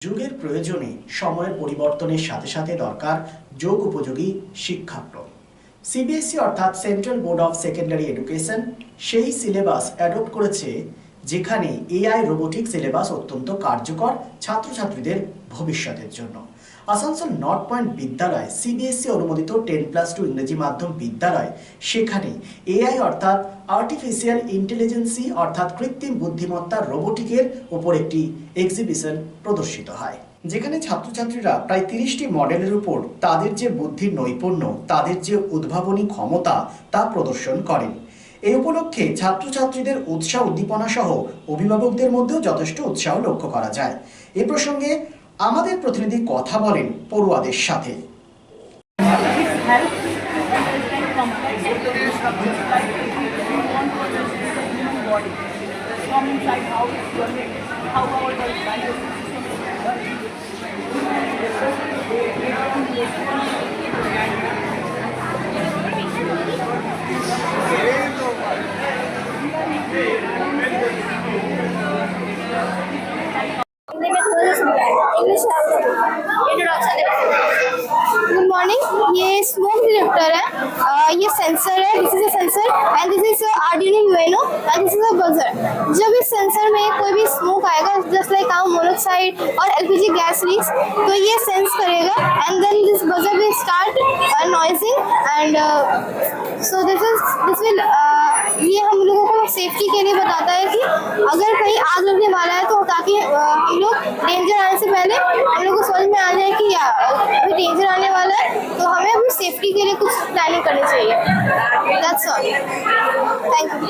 যুগের প্রয়োজনে সময়ের পরিবর্তনের সাথে সাথে দরকার যোগ উপযোগী শিক্ষাক্রম। সিবিএসই অর্থাৎ central board of secondary education সেই সিলেবাস অ্যাডপ্ট করেছে যেখানে এআই রোবোটিক সিলেবাস অত্যন্ত কার্যকর ছাত্রছাত্রীদের ভবিষ্যতের জন্য। আসানসোল নর্থ পয়েন্ট বিদ্যালয় সিবিএসই অনুমোদিত 10+2 ইংরেজি মাধ্যম বিদ্যালয়, সেখানে এআই অর্থাৎ আর্টিফিশিয়াল ইন্টেলিজেন্সি অর্থাৎ কৃত্রিম বুদ্ধিমত্তা রোবোটিকের উপর একটি এক্সিবিশন প্রদর্শিত হয়, যেখানে ছাত্রছাত্রীরা প্রায় 30টি মডেলের উপর তাদের যে বুদ্ধির নৈপুণ্য, তাদের যে উদ্ভাবনী ক্ষমতা তা প্রদর্শন করেন। এই উপলক্ষে ছাত্রছাত্রীদের উৎসাহ উদ্দীপনা সহ অভিভাবকদের মধ্যেও যথেষ্ট উৎসাহ লক্ষ্য করা যায়। এ প্রসঙ্গে আমাদের প্রতিনিধি কথা বলেন পড়ুয়াদের সাথে। Good morning. ये स्मोक डिटेक्टर है, ये सेंसर है, this is a sensor and this is Arduino Uno and this is a buzzer. जब इस सेंसर में कोई भी स्मोक आएगा जस्ट लाइक कार्बन मोनोऑक्साइड और एलपीजी गैस लीक्स, तो ये सेंस करेगा and then this buzzer will start noising and so this will ये हम लोगों को सेफ्टी के लिए बताता है कि अगर कहीं आग लगने वाला है तो ताकि हम लोग डेंजर आने से पहले हम लोग को समझ में आ जाए कि अभी डेंजर आने वाला है, तो हमें अपनी सेफ्टी के लिए कुछ प्लानिंग करनी चाहिए। That's all, thank you.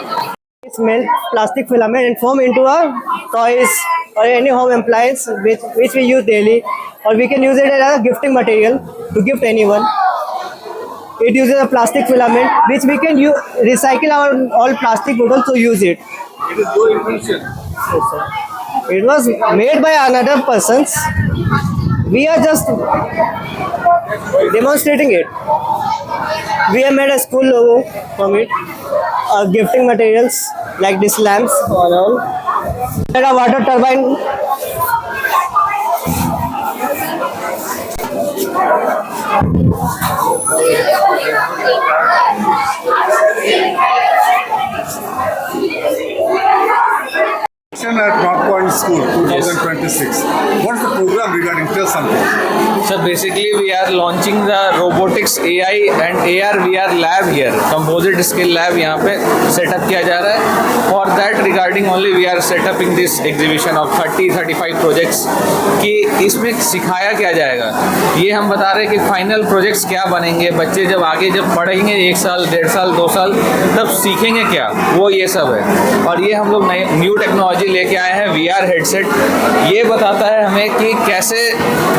Melt plastic filament and foam into our toys or any home appliance which we use daily, or we can use it as a gifting material to gift anyone. It uses a plastic filament which we can recycle our all plastic bottles to use it. It is your invention. Yes, sir. It was made by another persons. We are just demonstrating it. We have made a school logo from it. Gifting materials like these lamps or all. There are water turbine. At North Point School 2026. What is the program regarding? Tell something. So basically we are launching the robotics AI and AR VR lab here. Composite skill lab यहाँ पे setup किया जा रहा है. For that regarding only we are setting this exhibition of 30-35 projects कि इसमें सिखाया क्या जाएगा. ये हम बता रहे हैं कि फाइनल प्रोजेक्ट्स क्या बनेंगे. बच्चे जब आगे जब पढ़ेंगे 1 साल 1.5 साल 2 साल तब सीखेंगे क्या, वो ये सब है. और ये हम लोग नई न्यू टेक्नोलॉजी लेके आए हैं VR हेडसेट. ये बताता है हमें कि कैसे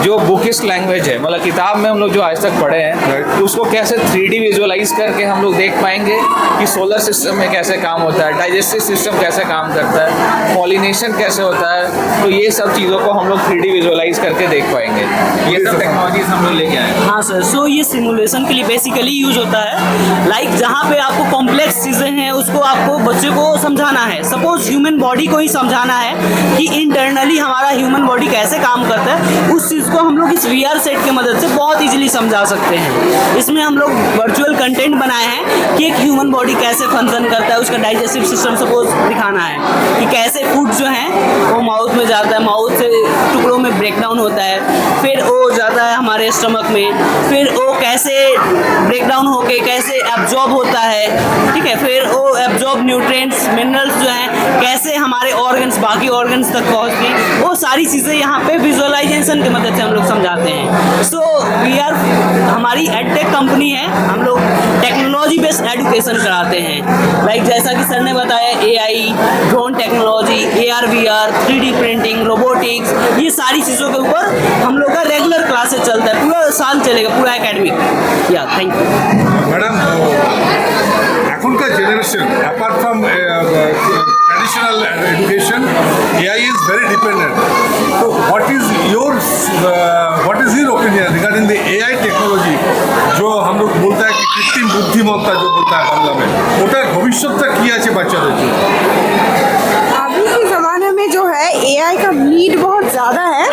जो बुकिश लैंग्वेज है, मतलब किताब में हम लोग जो आज तक पढ़े हैं उसको कैसे 3D विजुअलाइज करके हम लोग देख पाएंगे कि सोलर सिस्टम में कैसे काम होता है, डाइजेस्टिव सिस्टम कैसे काम करता है, पॉलिनेशन कैसे होता है. तो ये सब चीज़ों को हम लोग 3D विजुअलाइज करके देख पाएंगे. ये सब टेक्नोलॉजीज हम लोग लेके आए हैं. हाँ सर, सो ये सिमुलेशन के लिए बेसिकली यूज होता है. लाइक जहाँ पे आपको कॉम्प्लेक्स चीज़ें हैं उसको आपको बच्चे को समझाना है. सपोज ह्यूमन बॉडी को ही समझाना है कि इंटरनली हमारा ह्यूमन बॉडी कैसे काम करता है, उस चीज़ को हम लोग इस VR सेट की मदद से बहुत इजीली समझा सकते हैं. इसमें हम लोग वर्चुअल कंटेंट बनाए हैं कि एक ह्यूमन बॉडी कैसे फंक्शन करता है, उसका डाइजेस्टिव सिस्टम सपोज दिखाना है कि कैसे फूड जो है वो माउथ में जाता है, माउथ से टुकड़ों में ब्रेकडाउन होता है, फिर वो जाता है हमारे स्टमक में, फिर वो कैसे ब्रेकडाउन होके कैसे एब्जॉर्ब होता है, ठीक है, फिर वो एब्जॉर्ब न्यूट्रिएंट्स मिनरल्स जो हैं कैसे हमारे ऑर्गन्स बाकी ऑर्गन्स तक पहुँचती, वो सारी चीज़ें यहाँ पे विजुअलाइजेशन की मदद से हम लोग समझाते हैं. सो VR हमारी एडटेक कंपनी है, हम लोग टेक्नोलॉजी बेस्ड एजुकेशन कराते हैं. लाइक जैसा कि सर ने बताया AI, drone technology, AR VR, 3D printing, robotics, ये सारी चीज़ों के ऊपर हम लोग का रेगुलर क्लासेस चलता है. पूरा साल चलेगा, पूरा एकेडमिक. या थैंक यू मैडम, एखनकार generation apart from traditional education, AI is very dependent. So what is your opinion regarding the AI technology? जो हम लोग बोलता है कि कृत्रिम बुद्धिमत्ता जो बोलता है बांग्ला में, ওটার ভবিষ্যৎটা কি আছে বাচ্চাদের জন্য? अभी के ज़माने में जो है AI का नीड बहुत ज़्यादा है।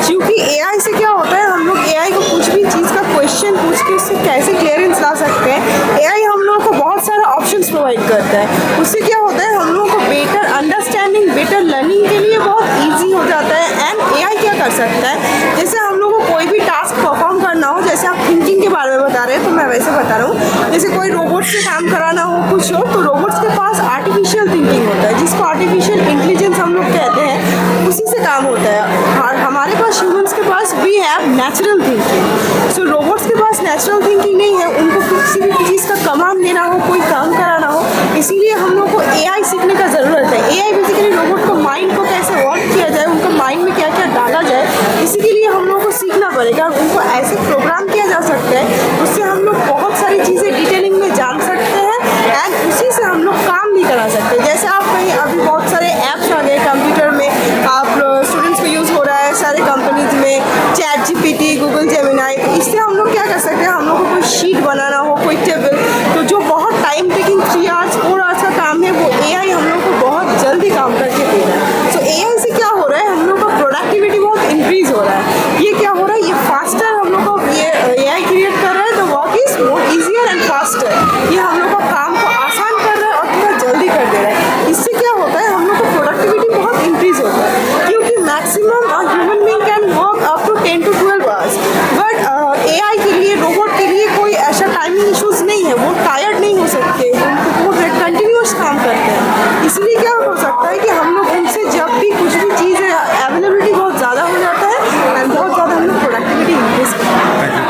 क्योंकि एआई से क्या होता है, हम लोग एआई को कुछ भी चीज़ का क्वेश्चन पूछ के उससे कैसे क्लियरेंस ला सकते हैं। एआई हम लोगों को बहुत सारा ऑप्शंस प्रोवाइड करता है, उससे क्या होता है हम लोगों को बेटर अंडरस्टैंडिंग, बेटर लर्निंग के लिए बहुत ईजी हो जाता है। एंड एआई क्या कर सकता है, जैसे हम लोग को कोई भी टास्क परफॉर्म करना हो, जैसे आप थिंकिंग के बारे में बता रहे हैं तो मैं वैसे बता रहा हूँ, जैसे कोई रोबोट से काम कराना हो कुछ हो, तो रोबोट्स के पास आर्टिफिशियल थिंकिंग होता है, जिसको आर्टिफिशियल इंटेलिजेंस हम लोग कहते हैं, उसी से काम होता है। और हमारे पास ह्यूमंस के पास we have natural thinking. So robots के पास नेचुरल थिंकिंग नहीं है, उनको किसी भी चीज़ का कमांड देना हो, कोई काम कराना हो, इसीलिए हम लोग को एआई सीखने का ज़रूरत है। एआई बेसिकली रोबोट को माइंड को कैसे वर्क किया जाए, उनका माइंड में क्या क्या डाला जाए, इसी के लिए हम लोग को सीखना पड़ेगा। उनको ऐसे प्रोग्राम किया जा सकता है, उससे हम लोग बहुत सारी चीज़ें डिटेलिंग में जान सकते हैं एंड उसी से हम लोग काम भी करा सकते हैं। जैसे आप कहीं अभी बहुत सारे ऐप्स आ गए कंप्यूटर में, आप स्टूडेंट्स को यूज़ हो रहा है सारे कंपनीज में, चैट जीपीटी, गूगल जेमिनाई, तो इससे हम लोग क्या कर सकते हैं, हम लोग को कोई शीट बनाना हो, कोई टेबल, तो जो बहुत टाइम टेकिंग 3 आवर्स 4 आवर्स का काम है, वो एआई हम लोग को बहुत जल्दी काम करके दे रहा है। सो एआई से क्या हो रहा है, हम लोग का प्रोडक्टिविटी बहुत इंक्रीज हो रहा है। ये क्या हो रहा है, ये फास्टर हम लोग को ये एआई क्रिएट कर रहा है, the work is more easier and faster. ये हम लोग का काम को आसान कर रहा है और थोड़ा जल्दी कर दे रहा है। इससे क्या होता है, हम लोग का प्रोडक्टिविटी बहुत इंक्रीज होता है, क्योंकि maximum human being can work up to 10 to 12 hours, but AI के लिए, रोबोट के लिए कोई ऐसा टाइमिंग इशूज़ नहीं है, वो टायर्ड नहीं हो सकते, वो कंटिन्यूस काम करते हैं। इसलिए क्या हो सकता है कि हम लोग उनसे जब भी कुछ भी चीज़ है, अवेलेबिलिटी बहुत ज़्यादा हो जाता है एंड बहुत ज़्यादा हम लोग प्रोडक्टिविटी इंक्रीज करते हैं।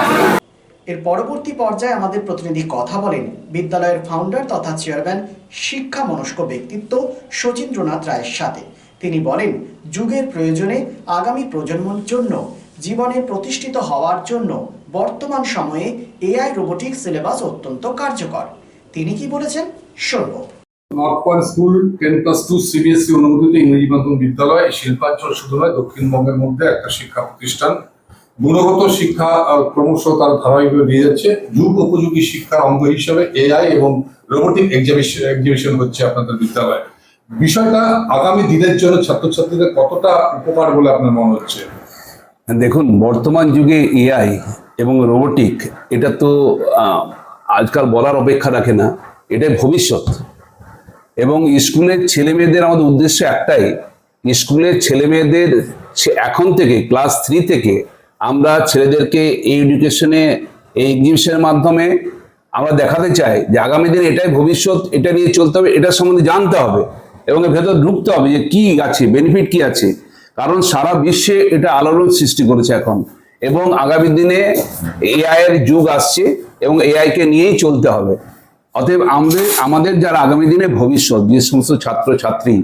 এর পরবর্তী পর্যায়ে আমাদের প্রতিনিধি কথা বলেন বিদ্যালয়ের ফাউন্ডার তথা চেয়ারম্যান শিক্ষা মনস্ক ব্যক্তিত্ব শচীন্দ্রনাথ রায়ের সাথে। তিনি বলেন, যুগের প্রয়োজনে আগামী প্রজন্মের জন্য জীবনে প্রতিষ্ঠিত হওয়ার জন্য বর্তমান সময়ে এআই রোবোটিক্স সিলেবাস অত্যন্ত কার্যকর। তিনি কি বলেছেন শুনব। নর্থ পয়েন্ট স্কুল 10+2 সিবিএসসি অনুমোদিত ইংরেজি মাধ্যম বিদ্যালয় শিল্পাঞ্চল শুধু নয়, দক্ষিণবঙ্গের মধ্যে একটা শিক্ষা প্রতিষ্ঠান। গুণগত শিক্ষা ক্রমশ তার ধারাবাহিকভাবে দিয়ে যাচ্ছে। যুগ উপযোগী শিক্ষার অঙ্গ হিসেবে এআই এবং রোবোটিক এক্সিবিশন হচ্ছে আপনাদের বিদ্যালয়ে। বিষয়টা আগামী দিনের জন্য ছাত্রছাত্রীদের কতটা উপকার বলে আপনার মনে হচ্ছে? দেখুন, বর্তমান যুগে এআই এবং রোবোটিক এটা তো আজকাল বলার অপেক্ষা রাখে না, এটাই ভবিষ্যৎ। এবং স্কুলের ছেলেমেয়েদের আমাদের উদ্দেশ্য একটাই, স্কুলের ছেলেমেয়েদের এখন থেকে ক্লাস 3 থেকে আমরা ছেলেদেরকে এই এডুকেশনে, এই এক্সিবিশনের মাধ্যমে আমরা দেখাতে চাই যে আগামী দিনে এটাই ভবিষ্যৎ, এটা নিয়ে চলতে হবে, এটার সম্বন্ধে জানতে হবে এবং এর ভেতর ঢুকতে হবে যে কি আছে, বেনিফিট কি আছে। কারণ সারা বিশ্বে এটা আলোড়ন সৃষ্টি করেছে এখন, এবং আগামী দিনে এআই এর যুগ আসছে এবং এআই কে নিয়েই চলতে হবে। অতএব আমাদের যারা আগামী দিনে ভবিষ্যৎ, যে সমস্ত ছাত্রছাত্রী,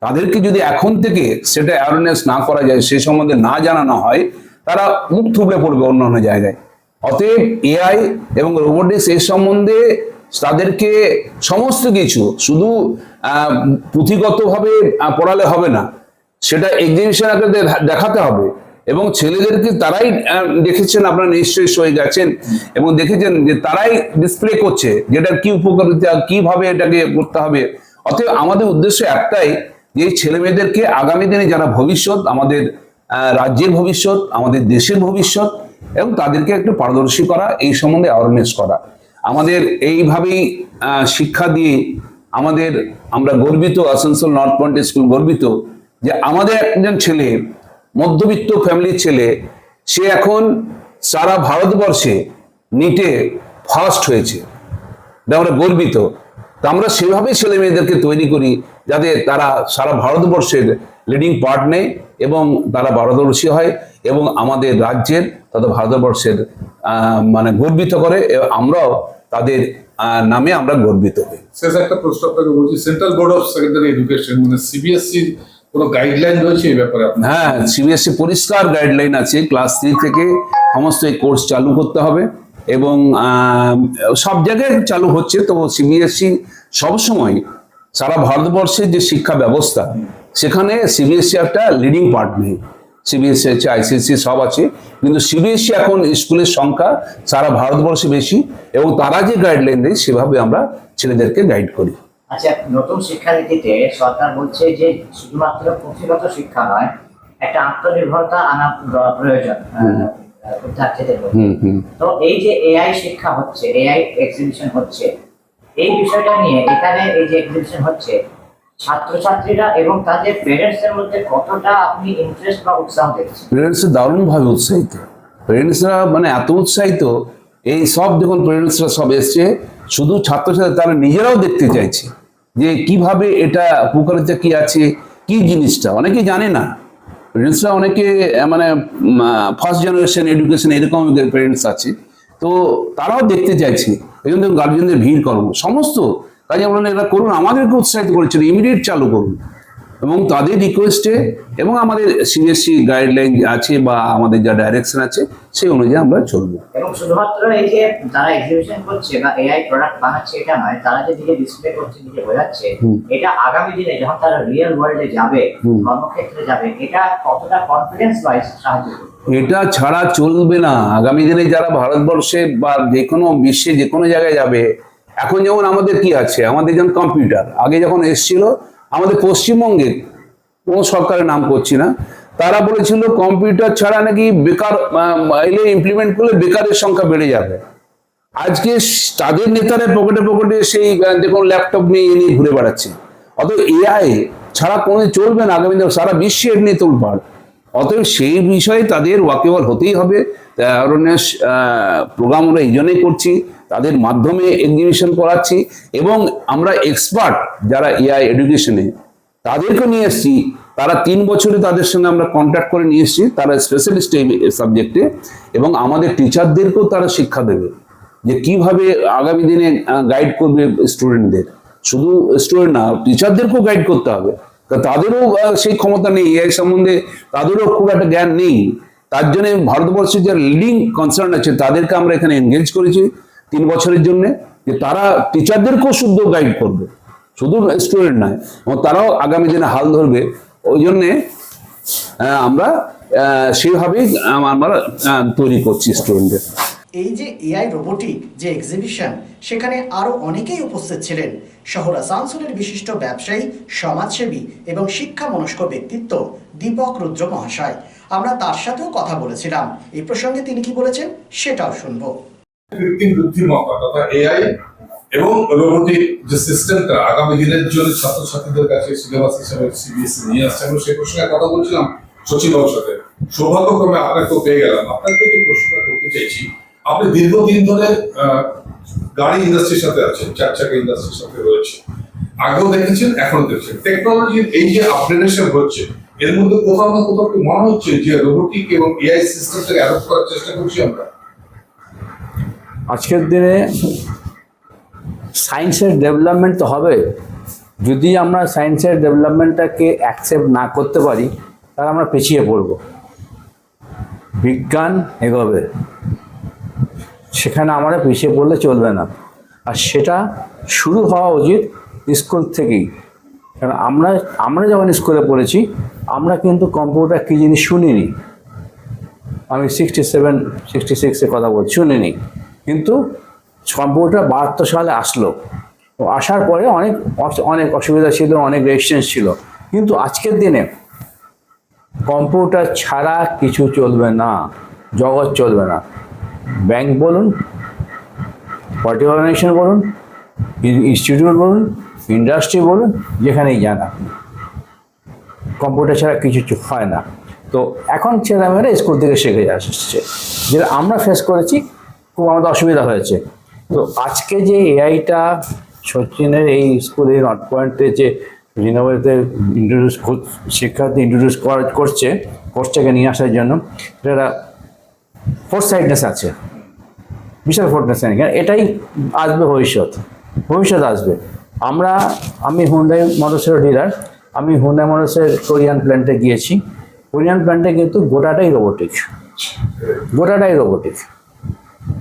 তাদেরকে যদি এখন থেকে সেটা অ্যাওয়ারনেস না করা যায়, সে সম্বন্ধে না জানানো হয়, তারা মুখ থুবড়ে পড়বে অন্যান্য জায়গায়। অতএব এআই এবং রোবোটিক্স এর সম্বন্ধে তাদেরকে সমস্ত কিছু শুধু পুঁথিগতভাবে পড়ালে হবে না, সেটা এক্সিবিশন আকারে দেখাতে হবে। এবং ছেলেদেরকে তারাই দেখেছেন, আপনারা নিশ্চয়ই সয়ে গেছেন এবং দেখেছেন যে তারাই ডিসপ্লে করছে যেটার কি উপকারিতা, কিভাবে এটাকে করতে হবে। অতএব আমাদের উদ্দেশ্য একটাই যে এই ছেলে মেয়েদেরকে আগামী দিনে যারা ভবিষ্যৎ, আমাদের রাজ্যের ভবিষ্যৎ, আমাদের দেশের ভবিষ্যৎ, এবং তাদেরকে একটু পারদর্শী করা, এই সম্বন্ধে অ্যাওয়ারনেস করা। আমাদের এইভাবেই শিক্ষা দিয়ে আমরা গর্বিত, আসানসোল নর্থ পয়েন্ট স্কুল গর্বিত যে আমাদের একজন ছেলে, মধ্যবিত্ত ফ্যামিলির ছেলে, সে এখন সারা ভারতবর্ষে নিটে ফার্স্ট হয়েছে। আমরা গর্বিত। তা আমরা সেভাবে ছেলে মেয়েদেরকে তৈরি করি যাতে তারা সারা ভারতবর্ষের লিডিং পার্ট নেয় এবং তারা পারদর্শী হয় এবং আমাদের রাজ্যের তথা ভারতবর্ষের মানে গর্বিত করে, আমরাও তাদের নামে আমরা গর্বিত হই। শেষ একটা প্রশ্ন আপনাকে বলছি, central board of secondary education মানে সিবিএসসি কোনো গাইডলাইন রয়েছে এই ব্যাপারে? হ্যাঁ, সিবিএসসি পরিষ্কার গাইডলাইন আছে, ক্লাস 3 থেকে সমস্ত এই কোর্স চালু করতে হবে এবং সব জায়গায় চালু হচ্ছে। তো সিবিএসসি সবসময় সারা ভারতবর্ষের যে শিক্ষা ব্যবস্থা, সেখানে সিবিএসসি একটা লিডিং পার্ট নেই। সিবিএসসি আছে, আইসিএসসি সব আছে, কিন্তু সিবিএসসি এখন স্কুলের সংখ্যা সারা ভারতবর্ষে বেশি এবং তারা যে গাইডলাইন দেয় সেভাবে আমরা ছেলেদেরকে গাইড করি। আচ্ছা, নতুন শিক্ষানীতিতে সরকার বলছে যে শুধুমাত্র পুঁথিগত শিক্ষা নয়, একটা আত্মনির্ভরতা আনা প্রয়োজন বিদ্যার্থীদের মধ্যে। হুম হুম তো এই যে এআই শিক্ষা হচ্ছে, এআই এক্সিবিশন হচ্ছে, এই বিষয়টা নিয়ে এখানে এই যে এক্সিবিশন হচ্ছে, ছাত্রছাত্রীরা এবং তাদের পেরেন্টস এর মধ্যে কতটা আপনি ইন্টারেস্ট বা উৎসাহ দেখছেন? পেরেন্টস দারুণভাবে উৎসাহিত, পেরেন্টসরা মানে এত উৎসাহিত, এই সব যখন পেরেন্টসরা সব এসছে, শুধু ছাত্রছাত্রী তারা নিজেরাও দেখতে চাইছে যে কিভাবে এটা উপকারিতা কি আছে, কি জিনিসটা অনেকেই জানে না। পেরেন্টসরা অনেকে মানে ফার্স্ট জেনারেশন এডুকেশন এরকম পেরেন্টস আছে, তো তারাও দেখতে চাইছে, এই জন্য গার্জিয়ানদের ভিড় করবো সমস্ত কাজে বলেন এটা করুন, আমাদেরকে উৎসাহিত করেছিল ইমিডিয়েট চালু করুন, এবং তাদের রিকোয়েস্টে এবং আমাদের সিবিএসসি গাইডলাইন আছে বা আমাদের যা ডাইরেকশন আছে সেই অনুযায়ী আমরা চলবো। এবং শুধুমাত্র এই যে যারা এক্সিবিশন করছে বা এআই প্রোডাক্ট বানাচ্ছে এটা নয়, তারা যে দিকে ডিসপ্লে করছে, দিকে বোঝাচ্ছে, এটা আগামী দিনে যখন তারা রিয়েল ওয়ার্ল্ডে যাবে, কর্মক্ষেত্রে যাবে, এটা কতটা কনফিডেন্স ওয়াইজ সাহায্য করবে? এটা ছাড়া চলবে না। আগামী দিনে যারা ভারতবর্ষে বা যে কোনো বিশ্বে যে কোনো জায়গায় যাবে, এখন যেমন আমাদের কি আছে, আমাদের যেমন কম্পিউটার আগে যখন এসেছিল আমাদের পশ্চিমবঙ্গে, কোনো সরকারের নাম করছি না, তারা বলেছিল কম্পিউটার ছাড়া নাকি বেকার এলে ইমপ্লিমেন্ট করলে বেকারের সংখ্যা বেড়ে যাবে। আজকে তাদের নেতারা পকেটে পকেটে সেই দেখুন ল্যাপটপ নিয়ে নিয়ে ঘুরে বেড়াচ্ছে। অতএব এআই ছাড়া কোনো চলবে না, আগামী দিনে সারা বিশ্বে এর নিয়ে তোলপাড়। অতএব সেই বিষয়ে তাদের ওয়াকিবহাল হতেই হবে। প্রোগ্রাম আমরা এই জন্যই করছি, তাদের মাধ্যমে এক্সিবিশন করাচ্ছি, এবং আমরা এক্সপার্ট যারা এআই এডুকেশনে তাদেরকে নিয়ে এসেছি। তারা 3 বছরে তাদের সঙ্গে আমরা কন্ট্যাক্ট করে নিয়ে এসেছি, তারা স্পেশালিস্ট এই সাবজেক্টে, এবং আমাদের টিচারদেরকেও তারা শিক্ষা দেবে যে কিভাবে আগামী দিনে গাইড করবে স্টুডেন্টদের। শুধু স্টুডেন্ট না, টিচারদেরকেও গাইড করতে হবে, তাদেরও সেই ক্ষমতা নেই, এআই সম্বন্ধে তাদেরও খুব একটা জ্ঞান নেই। তার জন্য ভারতবর্ষের যারা লিডিং কনসার্ন আছে তাদেরকে আমরা এখানে এনগেজ করেছি 3 বছরের জন্য, যে তারা টিচারদেরকেও শুদ্ধ গাইড করবে, শুধু স্টুডেন্ট নয়, এবং তারাও আগামী দিনে হাল ধরবে। ওই জন্যে আমরা সেইভাবেই আমরা তৈরি করছি স্টুডেন্টদের। এই যে এআই রোবোটিক যে এক্সিবিশন, সেখানে আরো অনেকেই উপস্থিত ছিলেন। শহর আসানসোলের বিশিষ্ট ব্যবসায়ী, সমাজসেবী এবং শিক্ষা মনস্ক ব্যক্তিত্ব দীপক রুদ্র মহাশয়। আমরা তার সাথেও কথা বলেছিলাম। এই প্রসঙ্গে তিনি কি বলেছেন সেটাও শুনবো। কৃত্রিম বুদ্ধিমত্তা তথা এআই এবং রোবোটিক যে সিস্টেমটা আগামী দিনের জন্য ছাত্রছাত্রীদের কাছে সিলেবাস হিসেবে সিবিএসসি নিয়ে আসছে, আমরা সেই প্রসঙ্গে কথা বলছিলাম সচিন বাবুর সাথে। সৌভাগ্যক্রমে আপনাকে পেয়ে গেলাম। আপনাকে একটু প্রশ্নটা করতে চাইছি, আপনি দীর্ঘদিন ধরে গাড়ি ইন্ডাস্ট্রির সাথে আছেন, 4 চাকা ইন্ডাস্ট্রির সাথে রয়েছে, আগেও দেখেছেন এখনো দেখছেন। টেকনোলজির এই যে আপগ্রেডেশন হচ্ছে, এর মধ্যে কোথাও না কোথাও কি মনে হচ্ছে যে রোবোটিক এবং এআই সিস্টেমটাকে অ্যাডপ্ট করার চেষ্টা করছি আমরা? আজকের দিনে সায়েন্সের ডেভেলপমেন্ট তো হবে, যদি আমরা সায়েন্সের ডেভেলপমেন্টটাকে অ্যাকসেপ্ট না করতে পারি তাহলে আমরা পিছিয়ে পড়ব। বিজ্ঞান এগোবে, সেখানে আমরা পিছিয়ে পড়লে চলবে না, আর সেটা শুরু হওয়া উচিত স্কুল থেকেই। কারণ আমরা যখন স্কুলে পড়েছি আমরা কিন্তু কম্পিউটার কী জিনিস শুনিনি। আমি 67-66-এর কথা বলছি, শুনিনি, কিন্তু কম্পিউটার 72 সালে আসলো। তো আসার পরে অনেক অসুবিধা ছিল, অনেক রেজিস্ট্যান্স ছিল, কিন্তু আজকের দিনে কম্পিউটার ছাড়া কিছু চলবে না, জগৎ চলবে না। ব্যাংক বলুন, পার্টি অর্গানাইজেশন বলুন, ইনস্টিটিউট বলুন, ইন্ডাস্ট্রি বলুন, যেখানেই যান আপনি, কম্পিউটার ছাড়া কিছু হয় না। তো এখন ছেলেমেয়েরা স্কুল থেকে শিখে আসছে, যেটা আমরা ফেস করেছি, খুব আমাদের অসুবিধা হয়েছে। তো আজকে যে এআইটা সচিনের এই স্কুলের নর্থ পয়েন্টে যে রিনোভেতে ইন্ট্রোডিউস শিক্ষার্থী ইন্ট্রোডিউস করছে কোর্সটাকে নিয়ে আসার জন্য, এটা ফোরসাইটনেস আছে, বিশাল ফোরসাইটনেস। এটাই আসবে, ভবিষ্যৎ আসবে। আমি হুন্ডাই মোটরসের ডিলার, আমি হুন্ডাই মোটরসের কোরিয়ান প্ল্যান্টে গিয়েছি। কোরিয়ান প্ল্যান্টে কিন্তু গোটাটাই রোবোটিক।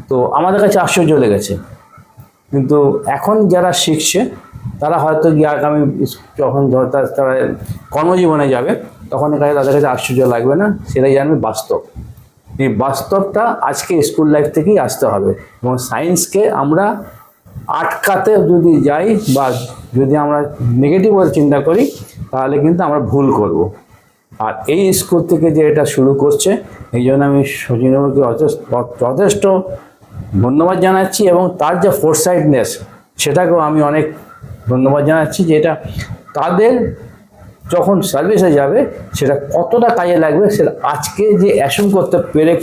তো আমাদের কাছে আশ্চর্য লেগেছে, কিন্তু এখন যারা শিখছে তারা হয়তো গিয়ে আগামী যখন তারা কর্মজীবনে যাবে তখন তাদের কাছে আশ্চর্য লাগবে না, সেটাই জানবে বাস্তব। এই বাস্তবটা আজকে স্কুল লাইফ থেকেই আসতে হবে, এবং সায়েন্সকে আমরা আটকাতে যদি যাই বা যদি আমরা নেগেটিভ চিন্তা করি তাহলে কিন্তু আমরা ভুল করব। আর এই স্কুল থেকে যে এটা শুরু করছে এই জন্য আমি সচিনবাবুকে যথেষ্ট ধন্যবাদ জানাচ্ছি, এবং তার যে ফোরসাইটনেস সেটাকেও আমি অনেক ধন্যবাদ জানাচ্ছি, যে এটা তাদের যখন সার্ভিসে যাবে সেটা কতটা কাজে লাগবে সেটা আজকে যে অ্যাসুম করতে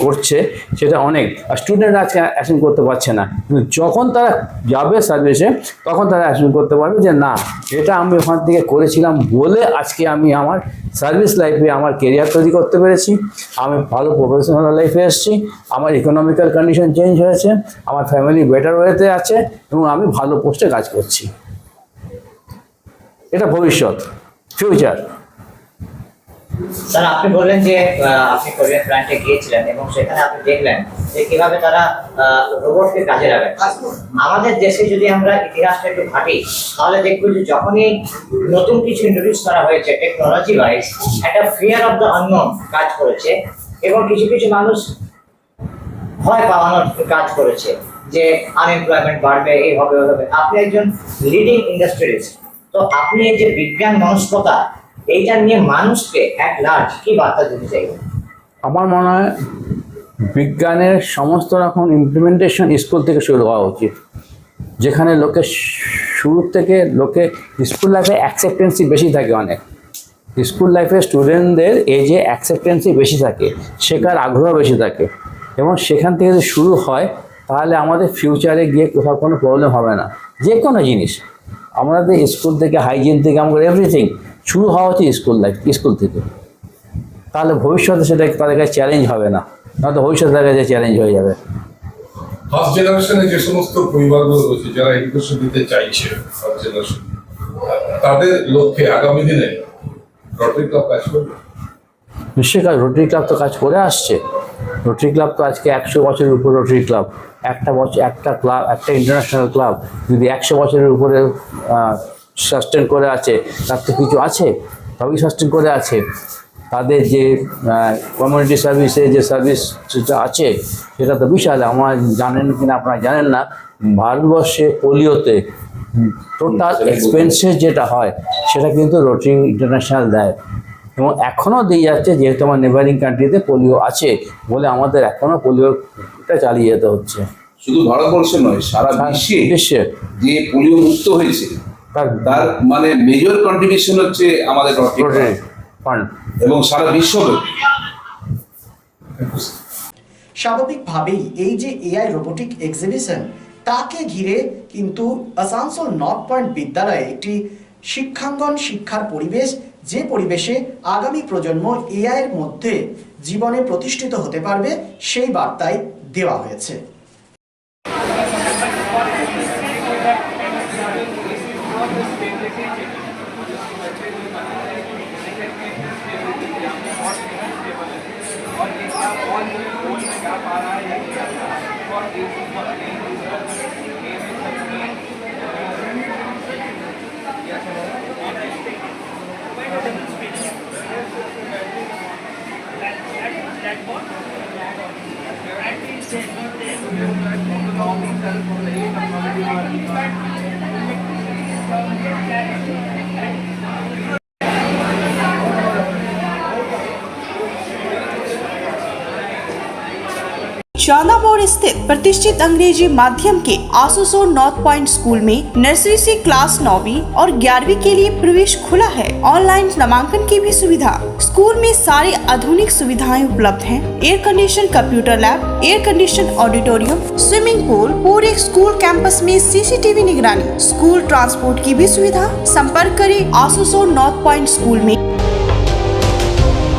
করছে সেটা অনেক, আর স্টুডেন্টরা আজকে অ্যাসুম করতে পারছে না, কিন্তু যখন তারা যাবে সার্ভিসে তখন তারা অ্যাসুম করতে পারবে যে না, এটা আমি ওখান থেকে করেছিলাম বলে আজকে আমি আমার সার্ভিস লাইফে আমার কেরিয়ার তৈরি করতে পেরেছি, আমি ভালো প্রফেশনাল লাইফে এসেছি, আমার ইকোনমিক্যাল কন্ডিশন চেঞ্জ হয়েছে, আমার ফ্যামিলি বেটার ওয়েতে আছে, এবং আমি ভালো পোস্টে কাজ করছি। এটা ভবিষ্যৎ, ফিউচার। স্যার, আপনি বললেন যে আপনি কোরিয়ান প্ল্যান্টে গিয়েছিলেন এবং সেখানে আপনি দেখলেন যে কিভাবে তারা রোবটকে কাজে লাগায়। আমাদের দেশে যদি আমরা ইতিহাসটা একটু ঘাঁটি তাহলে দেখবো যে যখনই নতুন কিছু ইন্ট্রোডিউস করা হয়েছে টেকনোলজি ওয়াইজ, একটা ফিয়ার অফ দ্য আননোন কাজ করেছে, এবং কিছু কিছু মানুষ ভয় পাওয়ানোর কাজ করেছে যে আনএমপ্লয়মেন্ট বাড়বে, এই হবে ওই হবে। আপনি একজন লিডিং ইন্ডাস্ট্রিয়ালিস্ট, তো আপনি এই যে বিজ্ঞান মনস্কতা এইটা নিয়ে মানুষকে এক লার্জ কি বার্তা দিতে চাইবেন? আমার মনে হয় বিজ্ঞানের সমস্ত রকম ইমপ্লিমেন্টেশন স্কুল থেকে শুরু হওয়া উচিত, যেখানে লোকে শুরু থেকে স্কুল লাইফে অ্যাকসেপ্টেন্সি বেশি থাকে, অনেক স্কুল লাইফে স্টুডেন্টদের এই যে অ্যাকসেপ্টেন্সি বেশি থাকে, শেখার আগ্রহ বেশি থাকে, এবং সেখান থেকে যদি শুরু হয় তাহলে আমাদের ফিউচারে গিয়ে কোথাও কোনো প্রবলেম হবে না। যে কোনো জিনিস আমাদের স্কুল থেকে, হাইজিন থেকে আমাদের এভরিথিং শুরু হওয়া হচ্ছে স্কুল থেকে, তাহলে ভবিষ্যতে সেটা তাদের কাছে চ্যালেঞ্জ হবে না, নয়তো ভবিষ্যতে তাদের কাছে চ্যালেঞ্জ হয়ে যাবে। ফার্স্ট জেনারেশনে যে সমস্ত পরিবারগুলো রয়েছে যারা এডুকেশন দিতে চাইছে ফার্স্ট জেনারেশন, তাদের লক্ষ্যে আগামী দিনে রোটারি ক্লাব কাজ করবে। নিশ্চয়ই রোটারি ক্লাব তো কাজ করে আসছে। রোটারি ক্লাব তো আজকে 100 বছরের উপর রোটারি ক্লাব, একটা ক্লাব, একটা ইন্টারন্যাশনাল ক্লাব যদি 100 বছরের উপরে সাস্টেন করে আছে, তার তো কিছু আছে, সবই সাস্টেন করে আছে। তাদের যে কমিউনিটি সার্ভিসে যে সার্ভিস যেটা আছে সেটা তো বিশাল। আমার জানেন কিনা আপনারা জানেন না, ভারতবর্ষে পোলিওতে টোটাল এক্সপেন্সেস যেটা হয় সেটা কিন্তু রোটারি ইন্টারন্যাশনাল দেয়, এবং এখনও দিয়ে যাচ্ছে, যেহেতু আমার নেবারিং কান্ট্রিতে পোলিও আছে বলে আমাদের এখনও পোলিওটা চালিয়ে যেতে হচ্ছে। শুধু ভারতবর্ষে নয়, সারা বিশ্বে যে পোলিও মুক্ত হয়েছে তার মানে মেজর কন্ট্রিবিউশন হচ্ছে আমাদের রোটারি ফান্ড, এবং সারা বিশ্বব্যাপী। স্বাভাবিকভাবেই এই যে এআই রোবোটিক এক্সিবিশন, তাকে ঘিরে কিন্তু আসানসোল নর্থ পয়েন্ট বিদ্যালয়ে একটি শিক্ষাঙ্গন শিক্ষার পরিবেশ, যে পরিবেশে আগামী প্রজন্ম এআই এর মধ্যে জীবনে প্রতিষ্ঠিত হতে পারবে, সেই বার্তাই দেওয়া হয়েছে। चांदा मोड़ स्थित प्रतिष्ठित अंग्रेजी माध्यम के आसुसोल नॉर्थ पॉइंट स्कूल में नर्सरी से क्लास 9वीं और 11वीं के लिए प्रवेश खुला है। ऑनलाइन नामांकन की भी सुविधा। स्कूल में सारी आधुनिक सुविधाएं उपलब्ध हैं। Air condition computer lab, air condition auditorium, swimming pool, पूरे स्कूल कैंपस में सीसीटीवी निगरानी, स्कूल ट्रांसपोर्ट की भी सुविधा। संपर्क करें आसुसोल नॉर्थ पॉइंट स्कूल में।